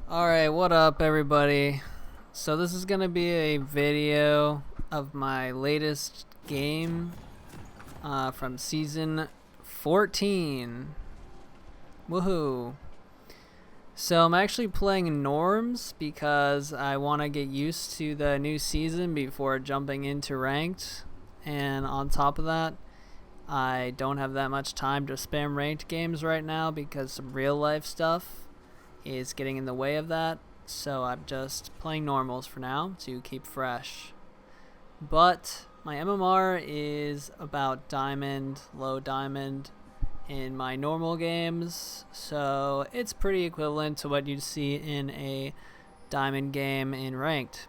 Alright, what up everybody? So this is gonna be a video of my latest game from season 14. Woohoo! So I'm actually playing Norms because I want to get used to the new season before jumping into ranked. And on top of that, I don't have that much time to spam ranked games right now because some real life stuff is getting in the way of that, so I'm just playing normals for now to keep fresh. But my MMR is about diamond, low diamond in my normal games, so it's pretty equivalent to what you'd see in a diamond game in ranked.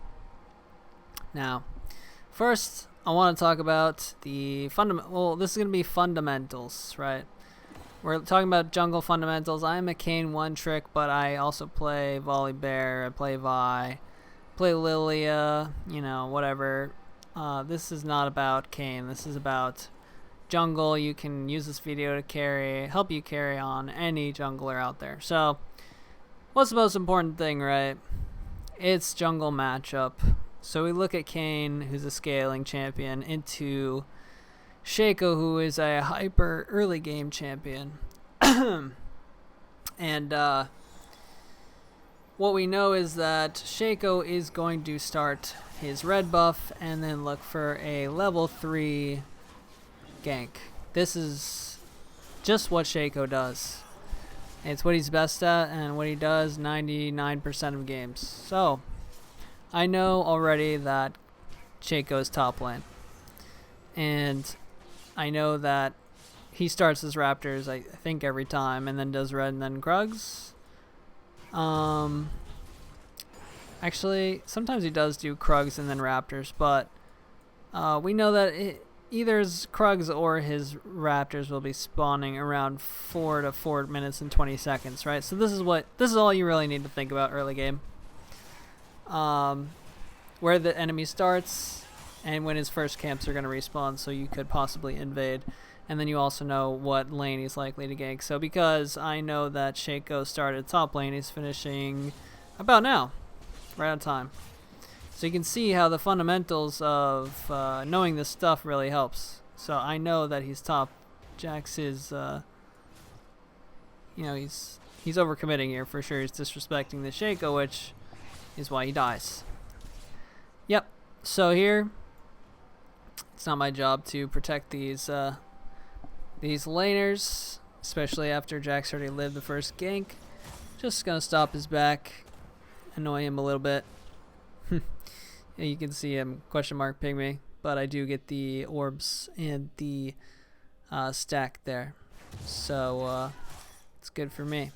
Now, first I want to talk about the this is going to be fundamentals, right? We're talking about jungle fundamentals. I am a Kayn one trick, but I also play Volibear, I play Vi, play Lilia, whatever. This is not about Kayn. This is about jungle. You can use this video to help you carry on any jungler out there. So, what's the most important thing, right? It's jungle matchup. So we look at Kayn, who's a scaling champion, into Shaco, who is a hyper early game champion. And what we know is that Shaco is going to start his red buff and then look for a level 3 gank. This is just what Shaco does. It's what he's best at and what he does 99% of games. So I know already that Shaco is top lane. And I know that he starts his Raptors, I think, every time, and then does red and then Krugs. Actually, sometimes he does do Krugs and then Raptors, but we know that either his Krugs or his Raptors will be spawning around 4 to 4 minutes and 20 seconds, right? So this is all you really need to think about early game. Where the enemy starts and when his first camps are going to respawn, so you could possibly invade. And then you also know what lane he's likely to gank. So because I know that Shaco started top lane, he's finishing about now, right on time. So you can see how the fundamentals of knowing this stuff really helps. So I know that he's top. Jax is, he's overcommitting here for sure. He's disrespecting the Shaco, which is why he dies. Yep. So here, it's not my job to protect these laners, especially after Jax already lived the first gank. Just gonna stop his back, annoy him a little bit. You can see him question mark ping me, but I do get the orbs and the stack there, so it's good for me.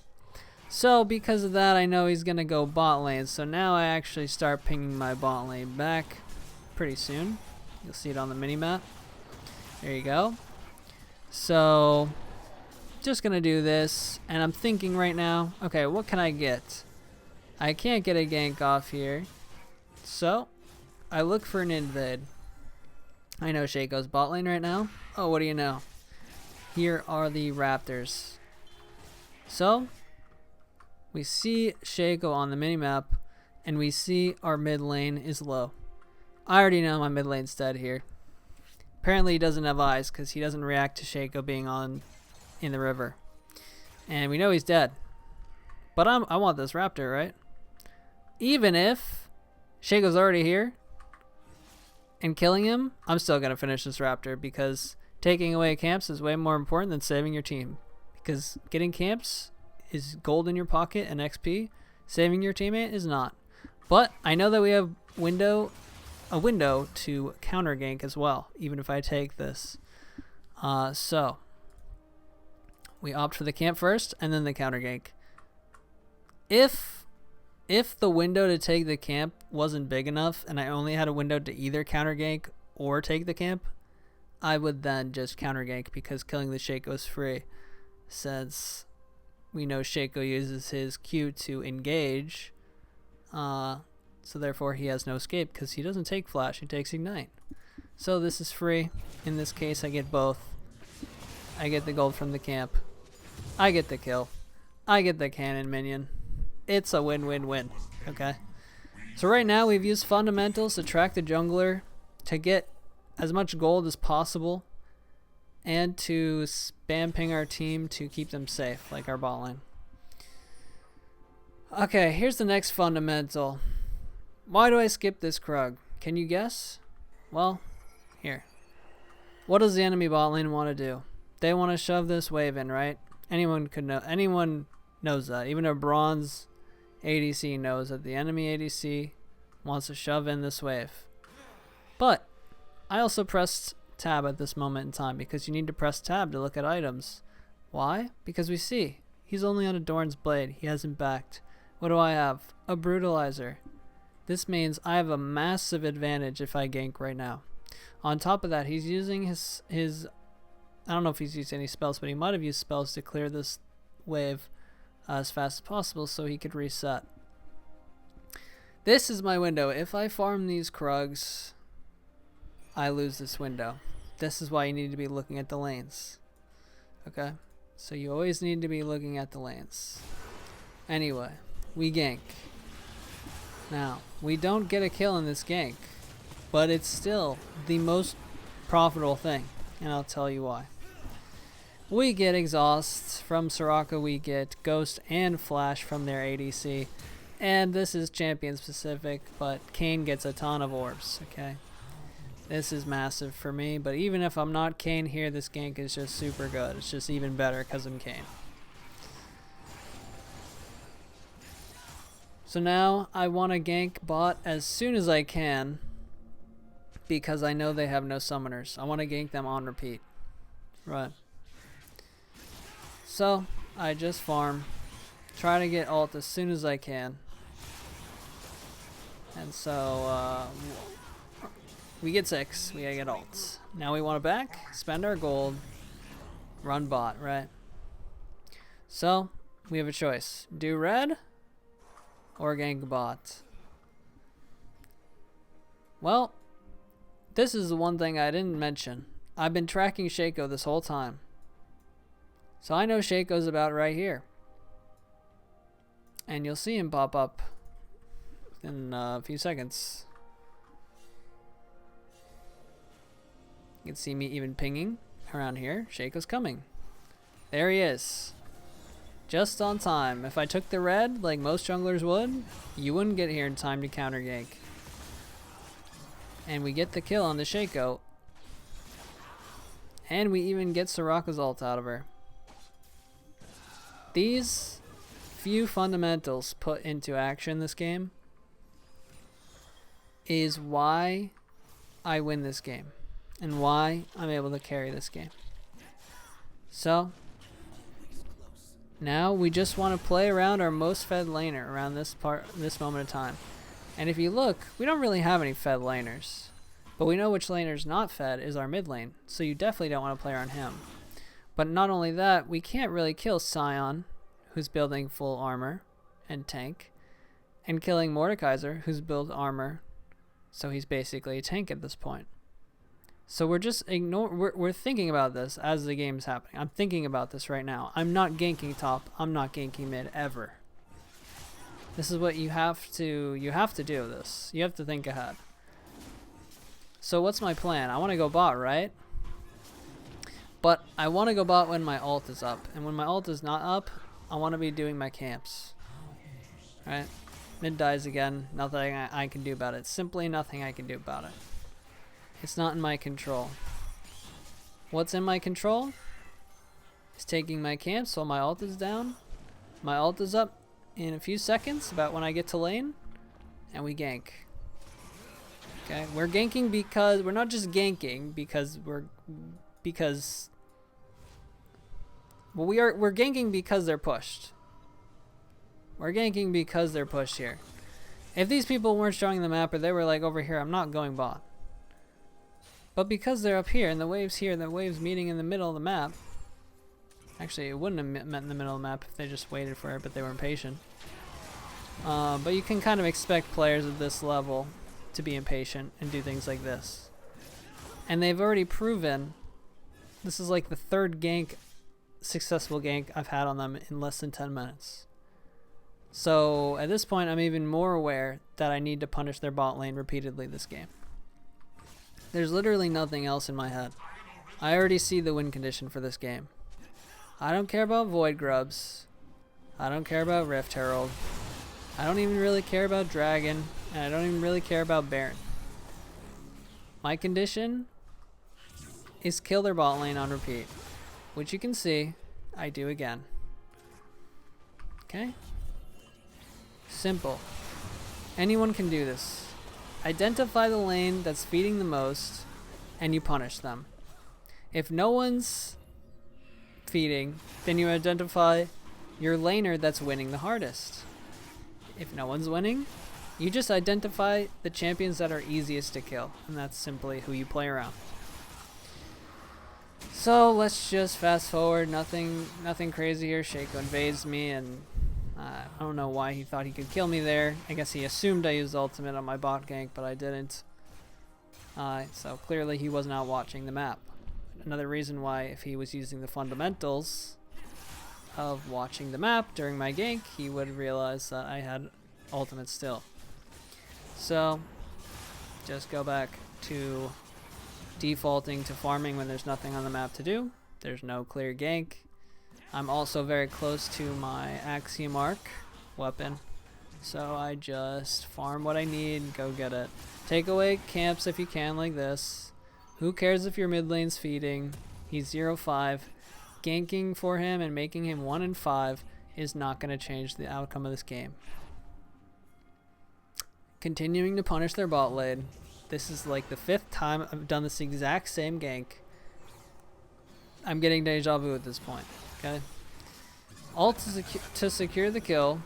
So because of that, I know he's gonna go bot lane. So now I actually start pinging my bot lane back pretty soon. You'll see it on the mini map. There you go. So just gonna do this, and I'm thinking right now, okay, what can I get? I can't get a gank off here, so I look for an invade. I know Shaco's bot lane right now. Oh, what do you know? Here are the Raptors. So we see Shaco on the minimap, and we see our mid lane is low. I already know my mid lane's dead here. Apparently he doesn't have eyes because he doesn't react to Shaco being in the river. And we know he's dead. But I want this Raptor, right? Even if Shaco's already here and killing him, I'm still going to finish this Raptor because taking away camps is way more important than saving your team. Because getting camps is gold in your pocket and XP. Saving your teammate is not. But I know that we have a window to counter gank as well, even if I take this. So we opt for the camp first and then the counter gank. If the window to take the camp wasn't big enough and I only had a window to either counter gank or take the camp, I would then just counter gank because killing the Shaco is free, since we know Shaco uses his Q to engage. So therefore he has no escape because he doesn't take flash, he takes ignite. So this is free. In this case I get both. I get the gold from the camp. I get the kill. I get the cannon minion. it's a win-win-win, okay? So right now we've used fundamentals to track the jungler to get as much gold as possible and to spam ping our team to keep them safe, like our bot lane. Okay, here's the next fundamental. Why do I skip this Krug? Can you guess? Well, here. What does the enemy bot lane want to do? They want to shove this wave in, right? Anyone knows that. Even a bronze ADC knows that the enemy ADC wants to shove in this wave. But I also pressed tab at this moment in time because you need to press tab to look at items. Why? Because we see he's only on a Dorn's Blade. He hasn't backed. What do I have? A Brutalizer. This means I have a massive advantage if I gank right now. On top of that, he's using his I don't know if he's used any spells, but he might have used spells to clear this wave as fast as possible so he could reset. This is my window. If I farm these Krugs, I lose this window. This is why you need to be looking at the lanes. Okay? So you always need to be looking at the lanes. Anyway, we gank. Now, we don't get a kill in this gank, but it's still the most profitable thing, and I'll tell you why. We get exhaust from Soraka, we get ghost and flash from their ADC, and this is champion specific, but Kayn gets a ton of orbs, okay? This is massive for me, but even if I'm not Kayn here, this gank is just super good. It's just even better because I'm Kayn. So now I want to gank bot as soon as I can because I know they have no summoners. I want to gank them on repeat. Right. So I just farm. Try to get ult as soon as I can. And so we get 6. We gotta get ults. Now we want to back, spend our gold, run bot, right? So we have a choice. Do red or gank bot. Well, this is the one thing I didn't mention. I've been tracking Shaco this whole time. So I know Shaco's about right here. And you'll see him pop up in a few seconds. You can see me even pinging around here. Shaco's coming. There he is. Just on time. If I took the red, like most junglers would, you wouldn't get here in time to counter gank. And we get the kill on the Shaco. And we even get Soraka's ult out of her. These few fundamentals put into action this game is why I win this game. And why I'm able to carry this game. So now we just want to play around our most fed laner around this moment of time. And if you look, we don't really have any fed laners. But we know which laner's not fed is our mid lane. So you definitely don't want to play around him. But not only that, we can't really kill Sion, who's building full armor and tank. And killing Mordekaiser, who's built armor. So he's basically a tank at this point. So we're just we're thinking about this as the game's happening. I'm thinking about this right now. I'm not ganking top. I'm not ganking mid ever. This is what you have to do this. You have to think ahead. So what's my plan? I want to go bot, right? But I want to go bot when my ult is up. And when my ult is not up, I want to be doing my camps. Right? Mid dies again. Nothing I can do about it. Simply nothing I can do about it. It's not in my control. What's in my control? Is taking my camps while my ult is down. My ult is up in a few seconds, about when I get to lane, and we gank. Okay, we're ganking because we're not just ganking because we're ganking because they're pushed. We're ganking because they're pushed here. If these people weren't showing the map or they were like over here, I'm not going bot. But because they're up here and the wave's here and the wave's meeting in the middle of the map. Actually, it wouldn't have met in the middle of the map if they just waited for it, but they weren't patient. But you can kind of expect players at this level to be impatient and do things like this. And they've already proven, this is like the third gank, successful gank I've had on them in less than 10 minutes. So at this point, I'm even more aware that I need to punish their bot lane repeatedly this game. There's literally nothing else in my head. I already see the win condition for this game. I don't care about Void Grubs. I don't care about Rift Herald. I don't even really care about Dragon. And I don't even really care about Baron. My condition is kill their bot lane on repeat. Which you can see, I do again. Okay? Simple. Anyone can do this. Identify the lane that's feeding the most, and you punish them. If no one's feeding, then you identify your laner that's winning the hardest. If no one's winning, you just identify the champions that are easiest to kill, and that's simply who you play around. So let's just fast forward. Nothing crazy here. Shaco invades me, and I don't know why he thought he could kill me there. I guess he assumed I used ultimate on my bot gank, but I didn't. So clearly he was not watching the map. Another reason why, if he was using the fundamentals of watching the map during my gank, he would realize that I had ultimate still. So just go back to defaulting to farming when there's nothing on the map to do. There's no clear gank. I'm also very close to my Axiom Arc weapon, so I just farm what I need, go get it. Take away camps if you can, like this. Who cares if your mid lane's feeding? He's 0-5. Ganking for him and making him 1-5 is not going to change the outcome of this game. Continuing to punish their bot lane. This is like the 5th time I've done this exact same gank. I'm getting deja vu at this point. Okay. Ult to secure the kill,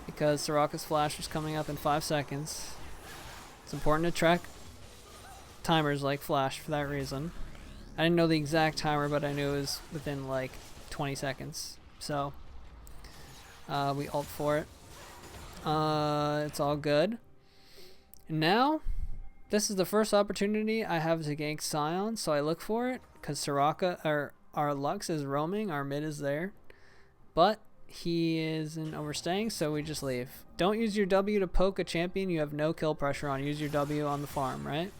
because Soraka's flash is coming up in 5 seconds. It's important to track timers like flash for that reason. I didn't know the exact timer, but I knew it was within like 20 seconds. So we ult for it. It's all good. And now, this is the first opportunity I have to gank Sion, so I look for it, because Soraka, or our Lux is roaming, our mid is there, but he isn't overstaying, so we just leave. Don't use your W to poke a champion you have no kill pressure on. Use your W on the farm, right?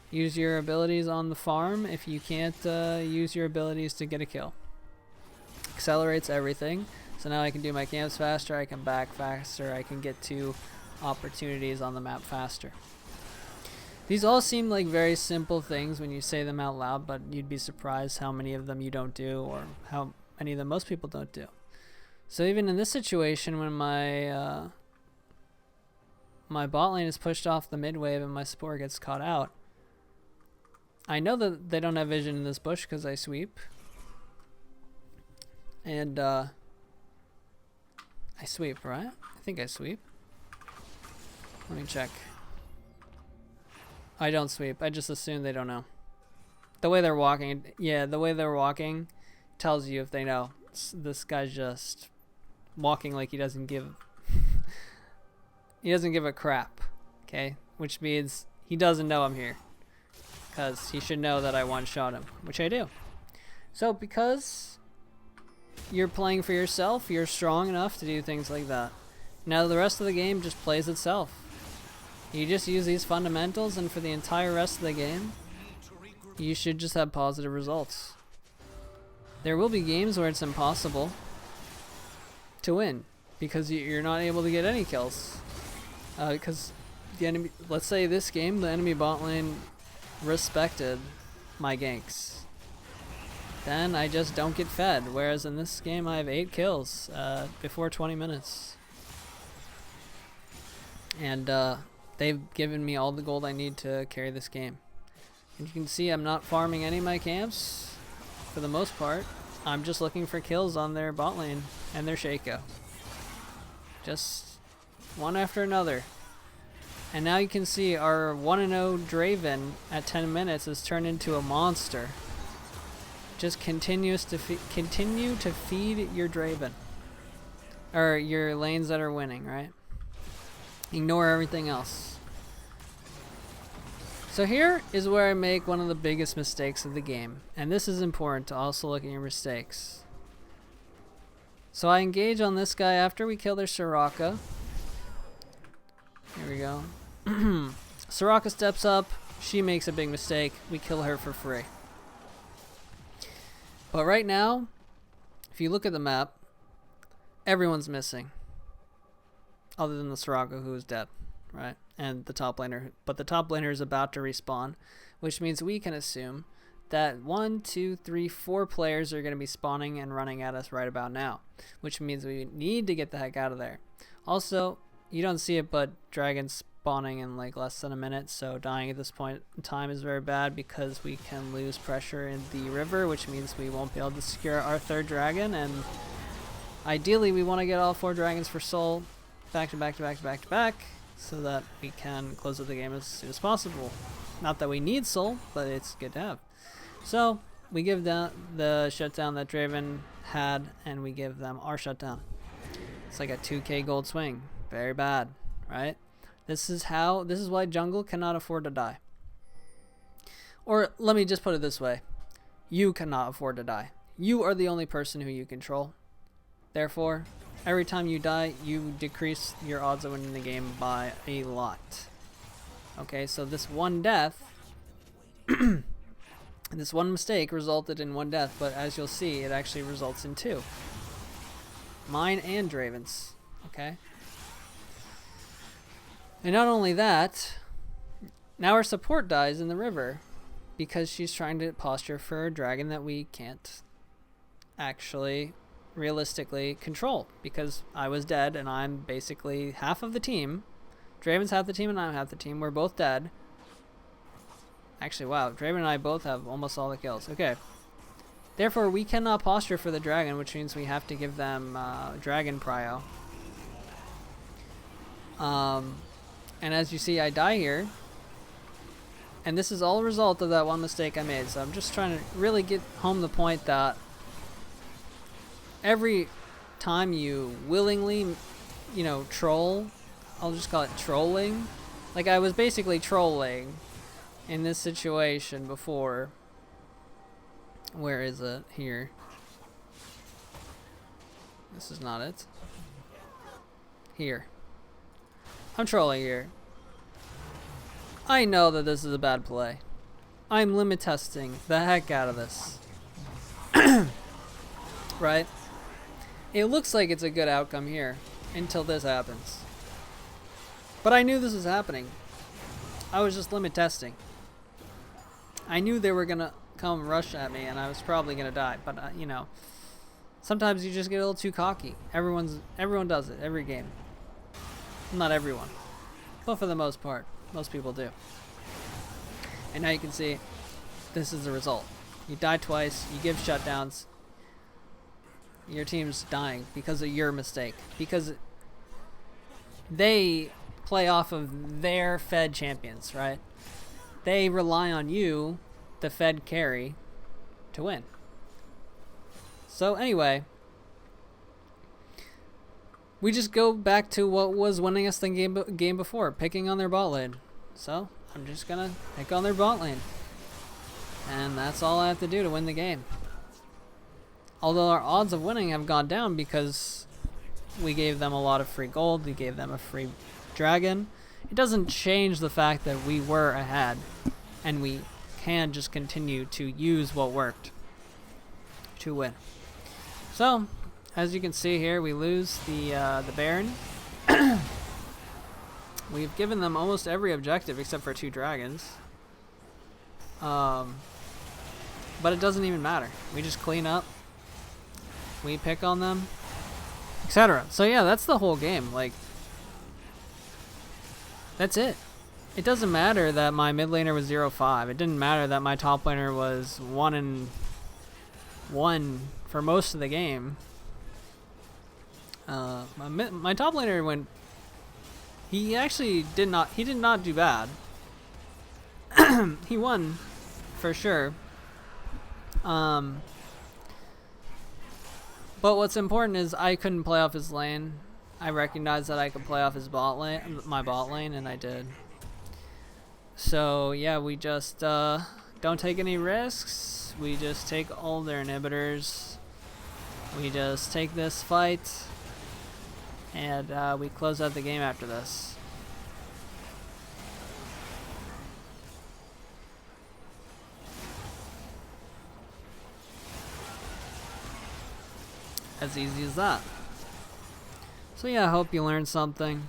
Use your abilities on the farm if you can't use your abilities to get a kill. Accelerates everything, so now I can do my camps faster, I can back faster, I can get to opportunities on the map faster. These all seem like very simple things when you say them out loud, but you'd be surprised how many of them you don't do, or how many of them most people don't do. So even in this situation, when my my bot lane is pushed off the mid wave and my support gets caught out, I know that they don't have vision in this bush because I sweep. And I sweep, right? I think I sweep. Let me check. I don't sweep. I just assume they don't know. The way they're walking, yeah, the way they're walking tells you if they know. This guy's just walking like he doesn't give he doesn't give a crap, okay? Which means he doesn't know I'm here, because he should know that I one-shot him, which I do. So because you're playing for yourself, you're strong enough to do things like that. Now the rest of the game just plays itself. You just use these fundamentals, and for the entire rest of the game, you should just have positive results. There will be games where it's impossible to win, because you're not able to get any kills. Because the enemy, let's say this game, the enemy bot lane respected my ganks. Then I just don't get fed, whereas in this game I have 8 kills before 20 minutes. And they've given me all the gold I need to carry this game. And you can see I'm not farming any of my camps for the most part. I'm just looking for kills on their bot lane and their Shaco. Just one after another. And now you can see our 1-0 Draven at 10 minutes has turned into a monster. Just continue to feed your Draven. Or your lanes that are winning, right? Ignore everything else. So here is where I make one of the biggest mistakes of the game. And this is important to also look at your mistakes. So I engage on this guy after we kill their Soraka. Here we go. Soraka steps up. She makes a big mistake. We kill her for free. But right now, if you look at the map, everyone's missing. Other than the Soraka, who is dead, right? And the top laner. But the top laner is about to respawn, which means we can assume that 1, 2, 3, 4 players are going to be spawning and running at us right about now, which means we need to get the heck out of there. Also, you don't see it, but dragons spawning in like less than a minute, so dying at this point in time is very bad because we can lose pressure in the river, which means we won't be able to secure our 3rd dragon, and ideally we want to get all 4 dragons for soul back to back to back to back to back so that we can close out the game as soon as possible. Not that we need soul, but it's good to have. So we give down the shutdown that Draven had, and we give them our shutdown. It's like a 2k gold swing. Very bad, right? This is why jungle cannot afford to die. Or let me just put it this way. You cannot afford to die. You are the only person who you control. Therefore, every time you die, you decrease your odds of winning the game by a lot. Okay, so this one death this one mistake resulted in 1 death, but as you'll see, it actually results in 2. Mine and Draven's. Okay? And not only that, now our support dies in the river because she's trying to posture for a dragon that we can't actually realistically control because I was dead and I'm basically half of the team. Draven's half the team and I'm half the team. We're both dead. Actually, wow, Draven and I both have almost all the kills. Okay. Therefore, we cannot posture for the dragon, which means we have to give them dragon prio. And as you see, I die here. And this is all a result of that one mistake I made. So I'm just trying to really get home the point that every time you willingly, you know, troll, I'll just call it trolling. Like I was basically trolling in this situation before. Where is it? Here. This is not it. Here. I'm trolling here. I know that this is a bad play. I'm limit testing the heck out of this. Right? It looks like it's a good outcome here until this happens. But I knew this was happening. I was just limit testing. I knew they were gonna come rush at me and I was probably gonna die, but you know, sometimes you just get a little too cocky. Everyone does it every game. Not everyone, but for the most part, most people do. And now you can see this is the result. You die twice, you give shutdowns, your team's dying because of your mistake, because they play off of their fed champions, right? They rely on you, the fed carry, to win. So anyway, we just go back to what was winning us the game before, picking on their bot lane. So I'm just gonna pick on their bot lane, and that's all I have to do to win the game. Although our odds of winning have gone down because we gave them a lot of free gold, we gave them a free dragon, it doesn't change the fact that we were ahead, and we can just continue to use what worked to win. So, as you can see here, we lose the Baron. We've given them almost every objective except for 2 dragons. But it doesn't even matter. We just clean up. We pick on them, etc. So yeah, that's the whole game. Like, that's it. It doesn't matter that my mid laner was 0-5. It didn't matter that my top laner was 1-1 for most of the game. My top laner went. He actually did not do bad. He won for sure. But what's important is I couldn't play off his lane. I recognized that I could play off his bot lane, my bot lane, and I did. So yeah, we just don't take any risks. We just take all their inhibitors. We just take this fight, and we close out the game after this. As easy as that. So yeah, I hope you learned something.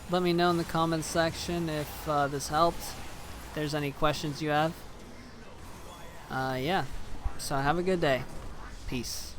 Let me know in the comments section if this helped. If there's any questions you have. Yeah. So have a good day. Peace.